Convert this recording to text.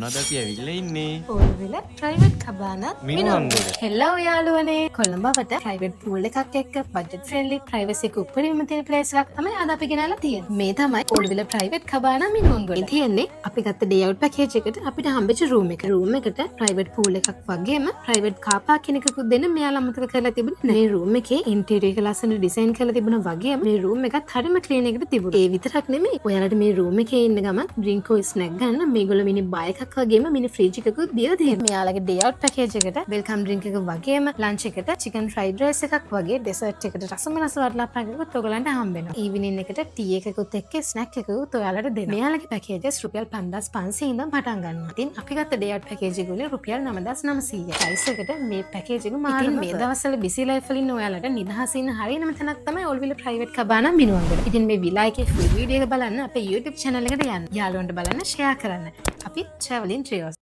මොනවද අපි ඇවිල්ලා ඉන්නේ? ඕල්වෙල ප්‍රයිවට් කබාන මිනුවන්ගොඩ. හෙල්ලෝ යාළුවනේ කොළඹවට ප්‍රයිවට් පූල් එකක් එක්ක බජට් ෆ්‍රෙන්ඩ්ලි ප්‍රයිවසි එක උපරිම තියෙන ප්ලේස් එකක් තමයි අද අපි ගෙනල්ලා තියෙන්නේ. මේ තමයි ඕල්වෙල ප්‍රයිවට් කබාන මිනුවන්ගොඩ. තියෙන්නේ අපි ගත්ත ඩේ අවුට් පැකේජ් එකට අපිට හම්බෙච්ච රූම් එක. රූම් එකට ප්‍රයිවට් පූල් එකක් වගේම ප්‍රයිවට් කාර් පාකින් එකකුත් දෙන්න මෙයාලා අමතක කරලා තිබුණේ. මේ රූම් එකේ ඉන්ටීරියර් එක ලස්සන ඩිසයින් කරලා තිබුණා වගේම මේ රූම් එකත් හරිම ක්ලීන් එකට තිබුණා. ඒ විතරක් නෙමෙයි. ඔයාලට මේ රූම් එකේ ඉන්න ගමන් ඩ්‍රින්ක් ස්නැක් ගන්න මේගොල්ලෝ මිනි බය එකක් වගේම මිනි ෆ්‍රිජ් එකකුත් දීලා තියෙනවා. මෙයාලගේ ඩේ අවුට් පැකේජ් එකට වෙල්කම් ඩ්‍රින්ක් එක වගේම ලන්ච් එකට චිකන් ෆ්‍රයිඩ් රයිස් එකක් වගේ ඩෙසර්ට් එකට රසම රස වර්ලාපයක් එකකුත් ඔයගලන්ට හම්බ වෙනවා. ඊවිනින් එකට ටී එකකුත් එක්ක ස්නැක් එකකුත් ඔයාලට දෙනවා. මෙයාලගේ පැකේජස් රුපියල් 5500 ඉඳන් පටන් ගන්නවා. ඉතින් අපි ගත්ත ඩේ අවුට් පැකේජ් එක වලින් රුපියල් 9900. ප්‍රයිස් එකට මේ පැකේජ් එක මාරුම. ඉතින් මේ දවස්වල බිසි ලයිෆ් වලින් ඔයාලට නිදහසින් හරියනම තැනක් තමයි ඕල්විල ප්‍රයිවට් කබානා මිනුවන්ගොඩ. ඉතින් මේ විලා එකේ ෆුල් වීඩියෝ එක බලන්න අපේ YouTube channel එකට යන්න. යාළුවන්ට බලන්න ෂෙයා කරන්න. අපි traveling trios